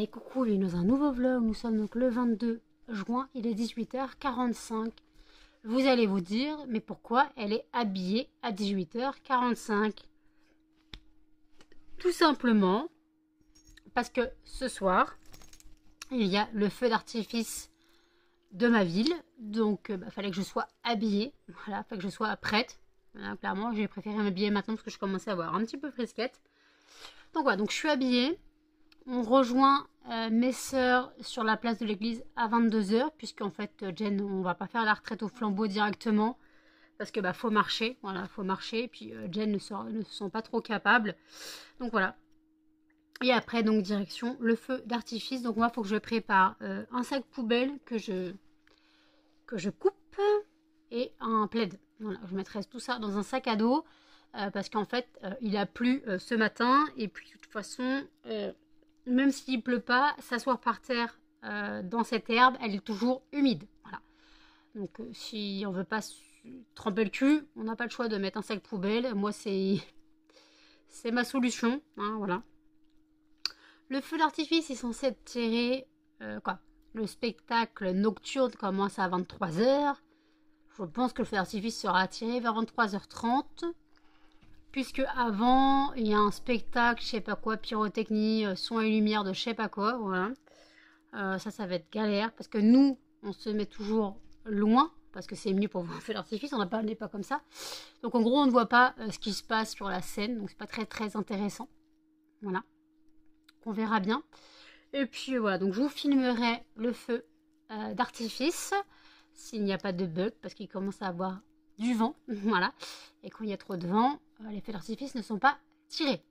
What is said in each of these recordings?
coucou, bienvenue dans un nouveau vlog. Nous sommes donc le 22 juin, il est 18h45. Vous allez vous dire, mais pourquoi elle est habillée à 18h45? Tout simplement parce que ce soir, il y a le feu d'artifice de ma ville. Donc, fallait que je sois habillée. Voilà, fallait que je sois prête. Voilà, clairement, j'ai préféré m'habiller maintenant parce que je commençais à avoir un petit peu frisquette. Donc voilà, donc je suis habillée. On rejoint mes sœurs sur la place de l'église à 22h, puisqu'en fait, Jen, on va pas faire la retraite au flambeau directement, parce que faut marcher, voilà, faut marcher, puis Jen ne se sent pas trop capable. Donc voilà. Et après, donc, direction le feu d'artifice. Donc moi, il faut que je prépare un sac poubelle que je coupe et un plaid. Voilà, je mettrai tout ça dans un sac à dos, parce qu'en fait, il a plu ce matin, et puis de toute façon... même s'il pleut pas, s'asseoir par terre dans cette herbe, elle est toujours humide. Voilà. Donc si on veut pas tremper le cul, on n'a pas le choix de mettre un sac poubelle. Moi, c'est ma solution. Hein, voilà. Le feu d'artifice est censé être tiré... Le spectacle nocturne commence à 23h. Je pense que le feu d'artifice sera tiré vers 23h30. Puisque avant, il y a un spectacle, je sais pas quoi, pyrotechnie, son et lumière de je sais pas quoi, voilà. Ça va être galère, parce que nous, on se met toujours loin, parce que c'est mieux pour voir un feu d'artifice, on n'est pas comme ça. Donc en gros, on ne voit pas ce qui se passe sur la scène, donc c'est pas très très intéressant. Voilà. On verra bien. Et puis voilà, donc je vous filmerai le feu d'artifice, s'il n'y a pas de bug, parce qu'il commence à avoir du vent, voilà. Et quand il y a trop de vent, les feux d'artifice ne sont pas tirés.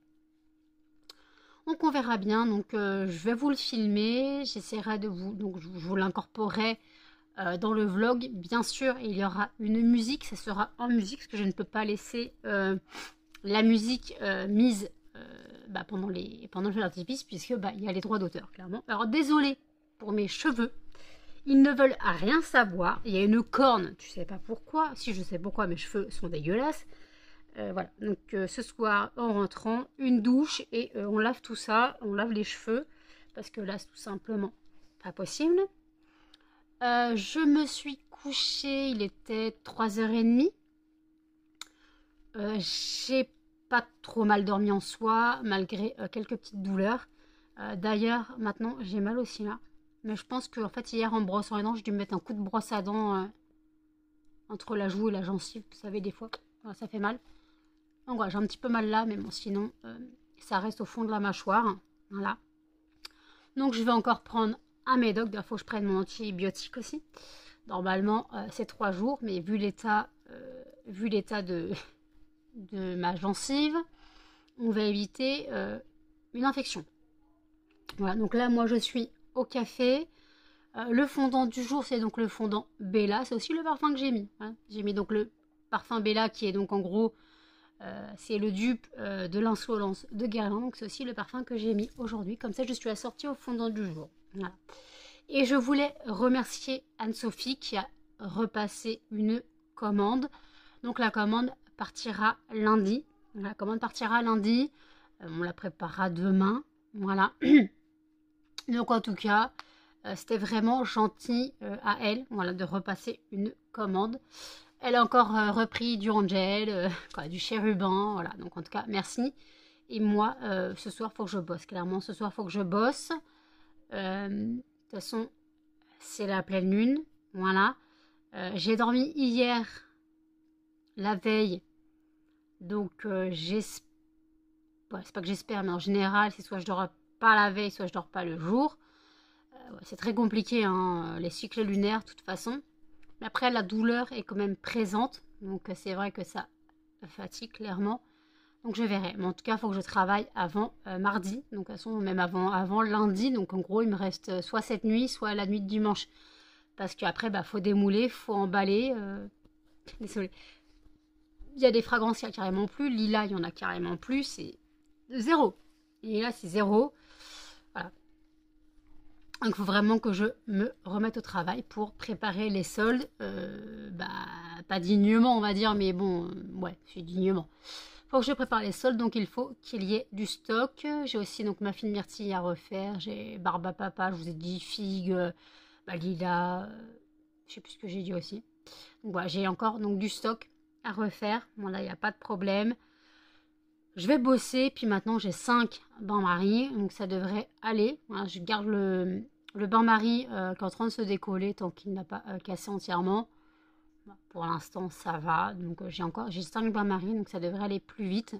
Donc on verra bien. Donc je vais vous le filmer. J'essaierai de vous... Donc je vous l'incorporerai dans le vlog. Bien sûr, il y aura une musique. Ça sera en musique, parce que je ne peux pas laisser la musique mise pendant le feu d'artifice, puisque il y a les droits d'auteur, clairement. Alors désolé pour mes cheveux. Ils ne veulent rien savoir. Il y a une corne, tu sais pas pourquoi. Si, je sais pourquoi, mes cheveux sont dégueulasses. Voilà, donc ce soir, en rentrant, une douche et on lave tout ça. On lave les cheveux, parce que là, c'est tout simplement pas possible. Je me suis couchée, il était 3h30. J'ai pas trop mal dormi en soi, malgré quelques petites douleurs. D'ailleurs, maintenant, j'ai mal aussi là. Mais je pense que fait, hier, en brossant les dents, j'ai dû me mettre un coup de brosse à dents entre la joue et la gencive. Vous savez, des fois, ça fait mal. Donc voilà, j'ai un petit peu mal là, mais bon, sinon, ça reste au fond de la mâchoire. Voilà. Donc, je vais encore prendre un médoc. Il faut que je prenne mon antibiotique aussi. Normalement, c'est 3 jours, mais vu l'état de ma gencive, on va éviter une infection. Voilà, donc là, moi, je suis au café. Le fondant du jour, c'est donc le fondant Bella. C'est aussi le parfum que j'ai mis. Hein. J'ai mis donc le parfum Bella, qui est donc en gros, c'est le dupe de l'insolence de Guerlain. Donc c'est aussi le parfum que j'ai mis aujourd'hui. Comme ça, je suis assortie au fondant du jour. Voilà. Et je voulais remercier Anne-Sophie qui a repassé une commande. Donc la commande partira lundi. La commande partira lundi. On la préparera demain. Voilà. Donc en tout cas, c'était vraiment gentil à elle, voilà, de repasser une commande. Elle a encore repris du Angel, du chérubin, voilà. Donc en tout cas, merci. Et moi, ce soir, il faut que je bosse. Clairement, ce soir, il faut que je bosse. De toute façon, c'est la pleine lune, voilà. J'ai dormi hier, la veille. Donc j'espère, c'est pas que j'espère, mais en général, c'est soit je dors pas la veille, soit je dors pas le jour. C'est très compliqué, hein, les cycles lunaires, de toute façon. Mais après, la douleur est quand même présente. Donc, c'est vrai que ça fatigue, clairement. Donc, je verrai. Mais en tout cas, il faut que je travaille avant mardi. Donc, de toute façon, même avant lundi. Donc, en gros, il me reste soit cette nuit, soit la nuit de dimanche. Parce qu'après, faut démouler, il faut emballer. Désolée. Il y a des fragrances, il n'y a carrément plus. Lila, il y en a carrément plus. C'est 0. Et là, c'est 0. Voilà. Donc, il faut vraiment que je me remette au travail pour préparer les soldes. Pas dignement, on va dire, mais bon, ouais, c'est dignement. Faut que je prépare les soldes, donc il faut qu'il y ait du stock. J'ai aussi donc ma fine myrtille à refaire. J'ai barbe à papa, je vous ai dit figue, lilas, je sais plus ce que j'ai dit aussi. Donc voilà, j'ai encore donc du stock à refaire. Bon là, il n'y a pas de problème. Je vais bosser, puis maintenant j'ai 5 bains-maries, donc ça devrait aller. Voilà, je garde le bain-marie qui est en train de se décoller tant qu'il n'a pas cassé entièrement. Pour l'instant, ça va. Donc, j'ai 5 bains-maries, donc ça devrait aller plus vite.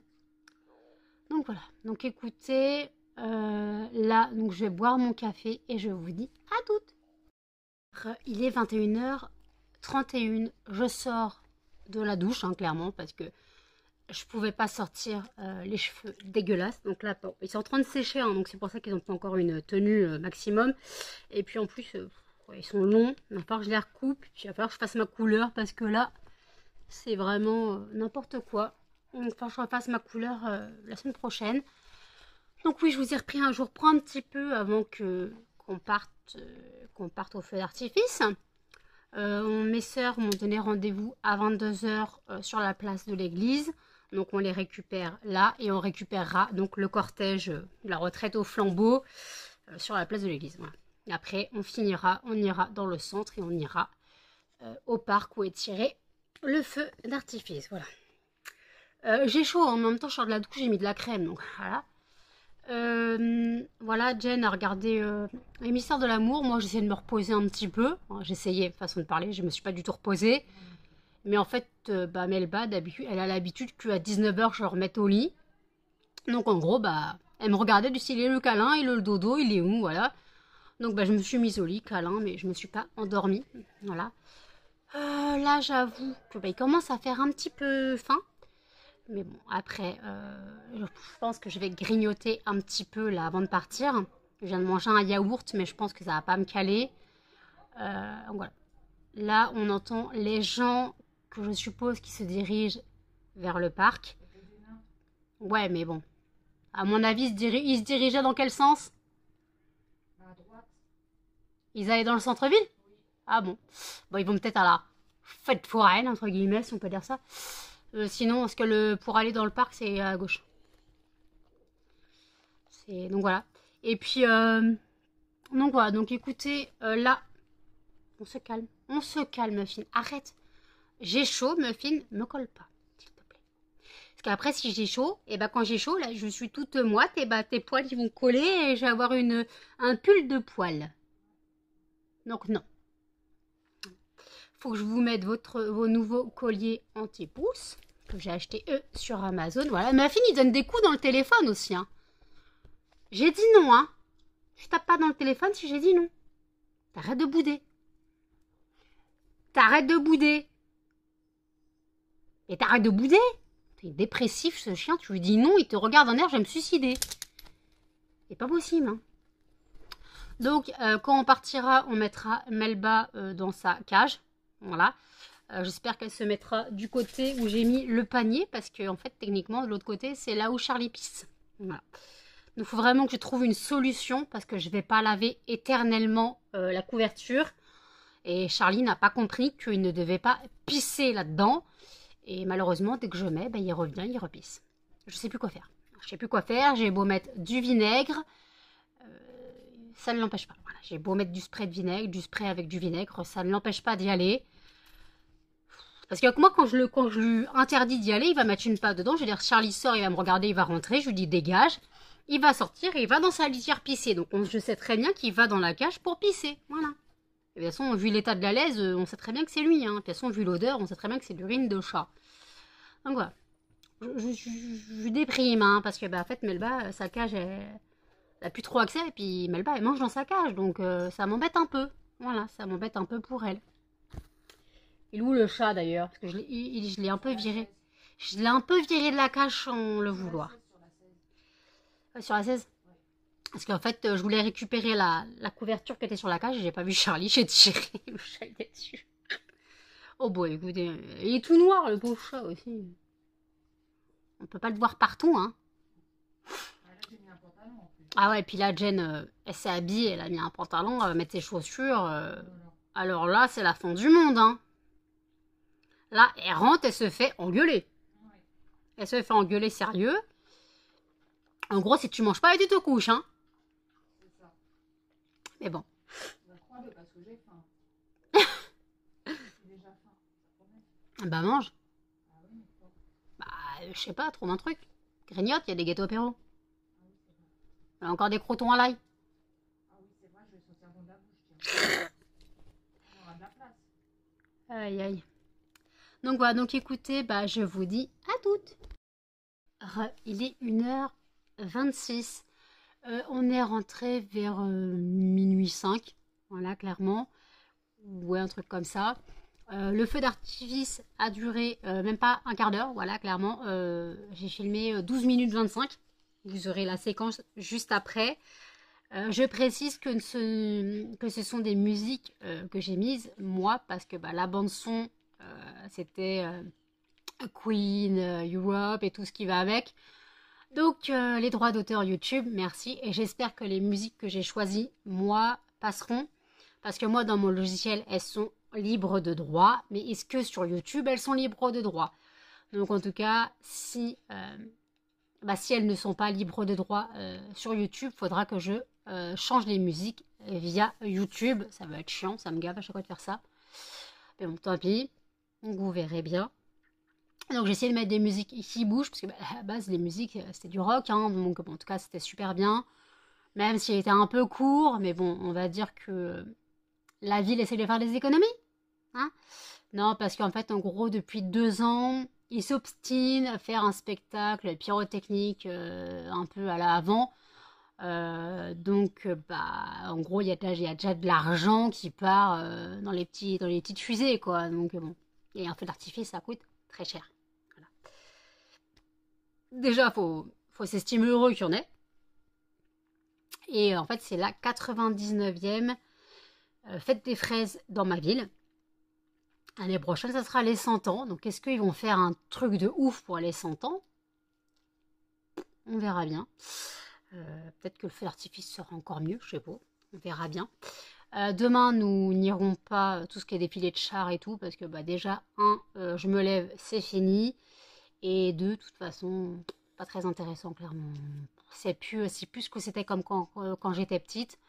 Donc, voilà. Donc, écoutez, là, donc, je vais boire mon café et je vous dis à toutes. Il est 21h31. Je sors de la douche, hein, clairement, parce que je pouvais pas sortir les cheveux dégueulasses. Donc là, bon, ils sont en train de sécher, hein, donc c'est pour ça qu'ils n'ont pas encore une tenue maximum. Et puis, en plus... ils sont longs, il va falloir que je les recoupe, puis il va falloir que je fasse ma couleur parce que là, c'est vraiment n'importe quoi. Il va falloir que je refasse ma couleur la semaine prochaine. Donc oui, je vous ai repris un jour, prends un petit peu avant qu'on parte au feu d'artifice. Mes sœurs m'ont donné rendez-vous à 22h sur la place de l'église. Donc on les récupère là et on récupérera donc le cortège, la retraite au flambeau sur la place de l'église. Voilà. Après, on ira dans le centre et on ira au parc où est tiré le feu d'artifice. Voilà. J'ai chaud, en même temps, je sors de la douche, j'ai mis de la crème. Donc voilà. Voilà, Jen a regardé Les Mystères de l'amour. Moi, j'essayais de me reposer un petit peu. J'essayais, façon de parler, je me suis pas du tout reposée. Mais en fait, Melba, d'habitude, elle a l'habitude qu'à 19h, je le remette au lit. Donc en gros, elle me regardait du style, le câlin et le dodo, il est où, voilà. Donc je me suis mise au lit, câlin, mais je me suis pas endormie. Voilà. Là, j'avoue que il commence à faire un petit peu faim. Mais bon, après, je pense que je vais grignoter un petit peu là avant de partir. Je viens de manger un yaourt, mais je pense que ça va pas me caler. Donc voilà. Là, on entend les gens que je suppose qui se dirigent vers le parc. Ouais, mais bon. À mon avis, ils se dirigeaient dans quel sens ? Ils allaient dans le centre-ville? Ah bon. Bon, ils vont peut-être à la fête foraine, entre guillemets, si on peut dire ça. Sinon, parce que pour aller dans le parc, c'est à gauche. Donc voilà. Et puis, donc voilà. Donc écoutez, là, on se calme. On se calme, Muffin. Arrête. J'ai chaud, Muffin, me colle pas, s'il te plaît. Parce qu'après, si j'ai chaud, et quand j'ai chaud, là, je suis toute moite, et tes poils, ils vont coller, et je vais avoir un pull de poils. Donc non. Faut que je vous mette vos nouveaux colliers anti-pouce que j'ai acheté eux sur Amazon. Voilà, ma fille, il donne des coups dans le téléphone aussi. Hein. J'ai dit non, hein. Je tape pas dans le téléphone si j'ai dit non. T'arrêtes de bouder. T'arrêtes de bouder. Et t'arrêtes de bouder. T'es dépressif ce chien, tu lui dis non, il te regarde en air, je vais me suicider. C'est pas possible, hein. Donc, quand on partira, on mettra Melba dans sa cage. Voilà. J'espère qu'elle se mettra du côté où j'ai mis le panier. Parce que, en fait, techniquement, de l'autre côté, c'est là où Charlie pisse. Voilà. Donc, il faut vraiment que je trouve une solution. Parce que je ne vais pas laver éternellement la couverture. Et Charlie n'a pas compris qu'il ne devait pas pisser là-dedans. Et malheureusement, dès que je mets, il revient, il repisse. Je ne sais plus quoi faire. Je ne sais plus quoi faire. J'ai beau mettre du vinaigre. Ça ne l'empêche pas. Voilà, j'ai beau mettre du spray de vinaigre, du spray avec du vinaigre, ça ne l'empêche pas d'y aller. Parce que moi, quand je lui interdis d'y aller, il va mettre une patte dedans. Je veux dire, Charlie sort, il va me regarder, il va rentrer, je lui dis dégage. Il va sortir et il va dans sa litière pisser. Donc je sais très bien qu'il va dans la cage pour pisser. Voilà. Et de toute façon, vu l'état de la laise, on sait très bien que c'est lui. Hein. De toute façon, vu l'odeur, on sait très bien que c'est l'urine de chat. Donc voilà. Je déprime, hein, parce que en fait, Melba, sa cage, elle n'a plus trop accès, et puis Melba, elle mange dans sa cage, donc ça m'embête un peu. Voilà, ça m'embête un peu pour elle. Il est où le chat d'ailleurs? Parce que je l'ai un peu viré. Je l'ai un peu viré de la cage sans le vouloir. Sur la 16? Parce qu'en fait, je voulais récupérer la couverture qui était sur la cage, et j'ai pas vu Charlie, j'ai tiré, le chat il est dessus. Oh bon, écoutez, il est tout noir, le pauvre chat aussi. On peut pas le voir partout, hein. Ah ouais, et puis là, Jen, elle s'est habillée, elle a mis un pantalon, elle va mettre ses chaussures. Alors là, c'est la fin du monde, hein. Là, elle rentre, elle se fait engueuler. Elle se fait engueuler sérieux. En gros, si tu manges pas, tu te couches, hein. C'est ça. Mais bon. On va 3-2 parce que j'ai faim. J'ai déjà faim. Ça promet. Bah mange. Ah oui, mais quoi? Bah, je sais pas, trouve un truc. Grignote, il y a des gâteaux apéro. Ah oui, c'est vrai. Il y a encore des crotons à l'ail. Ah oui, c'est vrai, je vais sortir dans la bouche, tiens. On aura de la place. Aïe, aïe. Donc voilà, donc écoutez, bah, je vous dis à toutes. Il est 1h26. On est rentré vers minuit 5. Voilà, clairement. Ouais, un truc comme ça. Le feu d'artifice a duré même pas un quart d'heure. Voilà, clairement. J'ai filmé 12 minutes 25. Vous aurez la séquence juste après. Je précise que ce sont des musiques que j'ai mises, moi, parce que bah, la bande-son, c'était Queen, Europe et tout ce qui va avec. Donc, les droits d'auteur YouTube, merci. Et j'espère que les musiques que j'ai choisies, moi, passeront. Parce que moi, dans mon logiciel, elles sont libres de droit. Mais est-ce que sur YouTube, elles sont libres de droit? Donc, en tout cas, si elles ne sont pas libres de droit sur YouTube, il faudra que je change les musiques via YouTube. Ça va être chiant, ça me gave à chaque fois de faire ça. Mais bon, tant pis. Donc, vous verrez bien. Donc j'ai essayé de mettre des musiques qui bougent, parce que à la base les musiques c'était du rock, hein, donc bon, en tout cas c'était super bien, même s'il était un peu court, mais bon, on va dire que la ville essaie de faire des économies, hein. Non, parce qu'en fait, en gros, depuis 2 ans, ils s'obstinent à faire un spectacle pyrotechnique un peu à la avant. Donc, bah, en gros, il y a déjà de l'argent qui part dans les petites fusées, quoi. Donc, bon, et un feu d'artifice, ça coûte très cher. Déjà, faut s'estimer heureux qu'il y en ait. Et en fait, c'est la 99e fête des fraises dans ma ville. L'année prochaine, ça sera les 100 ans. Donc, est-ce qu'ils vont faire un truc de ouf pour les 100 ans? On verra bien. Peut-être que le feu d'artifice sera encore mieux, je sais pas. On verra bien. Demain, nous n'irons pas tout ce qui est défilé de chars et tout, parce que bah, déjà, je me lève, c'est fini. Et deux, de toute façon, pas très intéressant, clairement. C'est plus ce que c'était comme quand j'étais petite.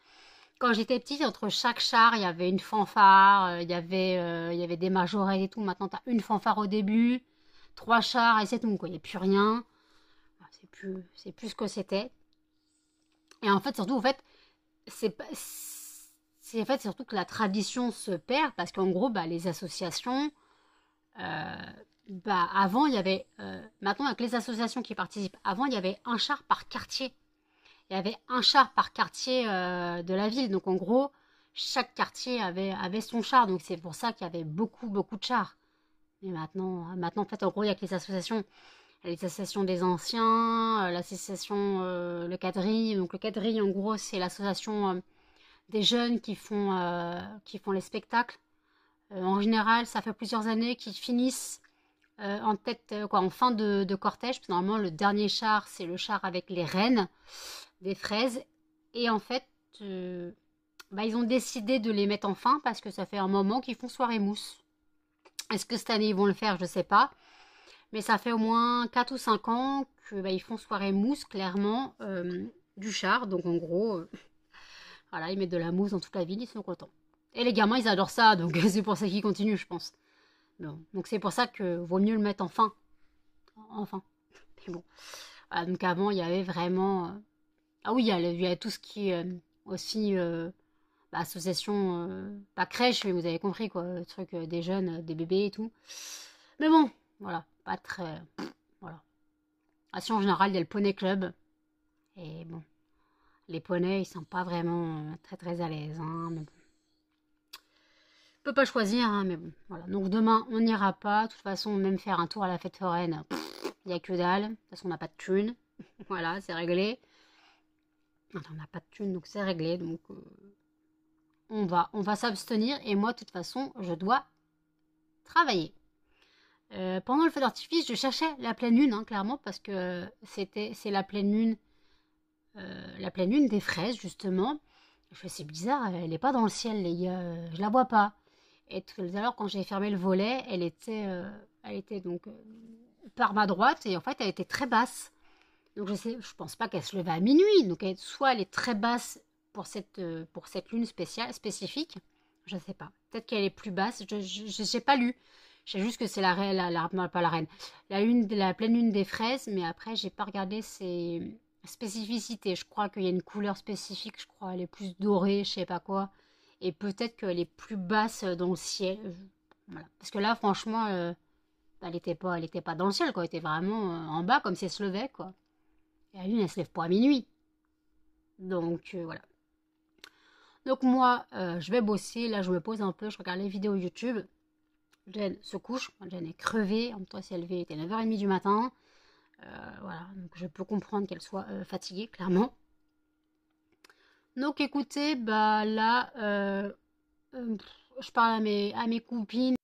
Quand j'étais petite, entre chaque char, il y avait une fanfare, il y avait des majorettes et tout. Maintenant, tu as une fanfare au début, 3 chars et c'est tout, quoi. Il n'y a plus rien. C'est plus ce que c'était. Et en fait, surtout, en fait, c'est en fait surtout que la tradition se perd parce qu'en gros, bah, les associations, bah, avant, il y avait, maintenant, avec les associations qui participent, avant, il y avait un char par quartier. Il y avait un char par quartier de la ville. Donc, en gros, chaque quartier avait son char. Donc, c'est pour ça qu'il y avait beaucoup, beaucoup de chars. Mais maintenant, en fait, en gros, il y a que les associations. Les associations des anciens, l'association Le Quadrille. Donc, le Quadrille, en gros, c'est l'association des jeunes qui font les spectacles. En général, ça fait plusieurs années qu'ils finissent en tête, en fin de cortège. Parce que normalement, le dernier char, c'est le char avec les reines des fraises. Et en fait, bah, ils ont décidé de les mettre en fin parce que ça fait un moment qu'ils font soirée mousse. Est-ce que cette année, ils vont le faire? Je sais pas. Mais ça fait au moins 4 ou 5 ans que bah, ils font soirée mousse, clairement, du char. Donc, en gros, voilà, ils mettent de la mousse dans toute la ville, ils sont contents. Et les gamins, ils adorent ça, donc c'est pour ça qu'ils continuent, je pense. Bon, donc c'est pour ça que vaut mieux le mettre en fin. Enfin. Mais bon. Voilà, donc avant, il y avait vraiment... Ah oui, il y a tout ce qui est aussi bah, association, pas crèche, mais vous avez compris quoi, le truc des jeunes, des bébés et tout. Mais bon, voilà, pas très... voilà. Ah, si en général, il y a le poney club. Et bon, les poneys, ils sont pas vraiment très très à l'aise, hein, mais bon. On peut pas choisir, hein, mais bon, voilà. Donc demain, on n'ira pas. De toute façon, même faire un tour à la fête foraine, il n'y a que dalle. De toute façon, on n'a pas de thunes. Voilà, c'est réglé. On n'a pas de thunes, donc c'est réglé. Donc on va s'abstenir. Et moi, de toute façon, je dois travailler. Pendant le feu d'artifice, je cherchais la pleine lune, hein, clairement, parce que c'est la pleine lune des fraises, justement. Je fais, c'est bizarre, elle n'est pas dans le ciel, les gars, je la vois pas. Et tout à l'heure, quand j'ai fermé le volet, elle était donc par ma droite et en fait elle était très basse. Donc je pense pas qu'elle se levait à minuit. Donc soit elle est très basse pour cette lune spécifique. Je sais pas. Peut-être qu'elle est plus basse. Je n'ai pas lu. Je sais juste que c'est pas la reine. La pleine lune des fraises. Mais après, j'ai pas regardé ses spécificités. Je crois qu'il y a une couleur spécifique. Je crois qu'elle est plus dorée, je sais pas quoi. Et peut-être qu'elle est plus basse dans le ciel. Voilà. Parce que là, franchement, elle était pas dans le ciel, quoi. Elle était vraiment en bas, comme si elle se levait, quoi. Et la lune, elle se lève pas à minuit. Donc, voilà. Donc moi, je vais bosser. Là, je me pose un peu. Je regarde les vidéos YouTube. Jen se couche. Jen est crevée. En même temps, elle s'est levée. Il était 9h30 du matin. Voilà. Donc, je peux comprendre qu'elle soit fatiguée, clairement. Donc, écoutez, bah là, je parle à mes copines.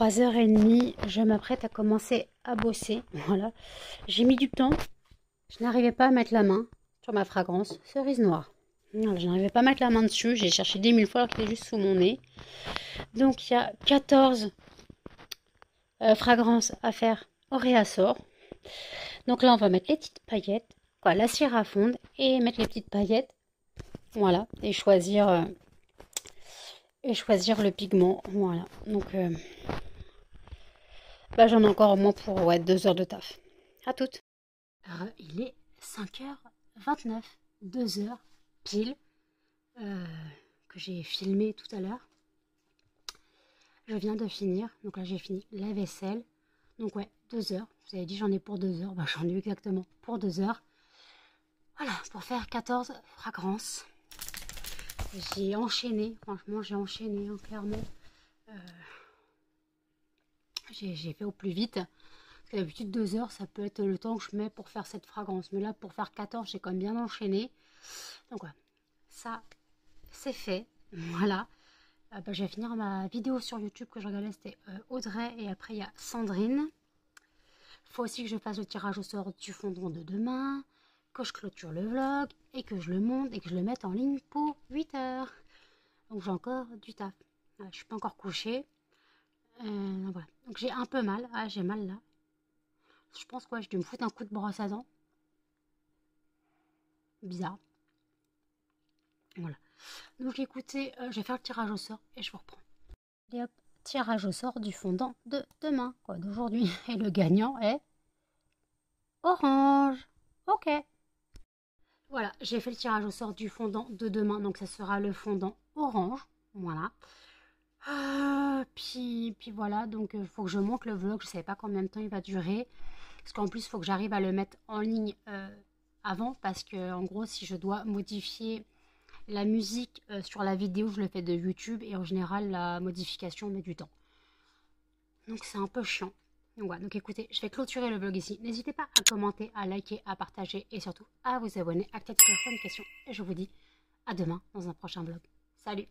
3h30, je m'apprête à commencer à bosser. Voilà, j'ai mis du temps. Je n'arrivais pas à mettre la main sur ma fragrance cerise noire. Voilà, je n'arrivais pas à mettre la main dessus. J'ai cherché 10 000 fois alors qu'il est juste sous mon nez. Donc il y a 14 fragrances à faire au réassort. Donc là, on va mettre les petites paillettes, quoi, la cire à fondre et mettre les petites paillettes. Voilà, et choisir le pigment. Voilà, donc bah, j'en ai encore au moins pour 2 heures de taf. À toutes. Alors, il est 5h29, 2 heures pile, que j'ai filmé tout à l'heure. Je viens de finir, donc là j'ai fini la vaisselle. Donc ouais, 2 heures. Vous avez dit j'en ai pour 2 heures, bah, j'en ai eu exactement pour 2 heures. Voilà, pour faire 14 fragrances. J'ai enchaîné, franchement j'ai enchaîné, hein, clairement. J'ai fait au plus vite. Parce que d'habitude 2 heures, ça peut être le temps que je mets pour faire cette fragrance. Mais là, pour faire 14, j'ai quand même bien enchaîné. Donc ouais, ça, c'est fait. Voilà. Bah, je vais finir ma vidéo sur YouTube que je regardais, c'était Audrey. Et après, il y a Sandrine. Il faut aussi que je fasse le tirage au sort du fondant de demain. Que je clôture le vlog. Et que je le monte et que je le mette en ligne pour 8 heures. Donc j'ai encore du taf. Voilà, je suis pas encore couchée. Voilà. Donc j'ai un peu mal. Ah, j'ai mal là. Je pense que ouais, je dois me foutre un coup de brosse à dents. Bizarre. Voilà. Donc écoutez, je vais faire le tirage au sort et je vous reprends. Et hop, tirage au sort du fondant de demain, quoi, d'aujourd'hui. Et le gagnant est orange. Ok. Voilà, j'ai fait le tirage au sort du fondant de demain. Donc ça sera le fondant orange. Voilà. Puis voilà, donc il faut que je monte le vlog. Je ne savais pas combien de temps il va durer. Parce qu'en plus, il faut que j'arrive à le mettre en ligne avant. Parce que en gros, si je dois modifier la musique sur la vidéo, je le fais de YouTube. Et en général, la modification met du temps. Donc c'est un peu chiant. Donc voilà, donc écoutez, je vais clôturer le vlog ici. N'hésitez pas à commenter, à liker, à partager. Et surtout, à vous abonner, à activer les notifications. Et je vous dis à demain dans un prochain vlog. Salut!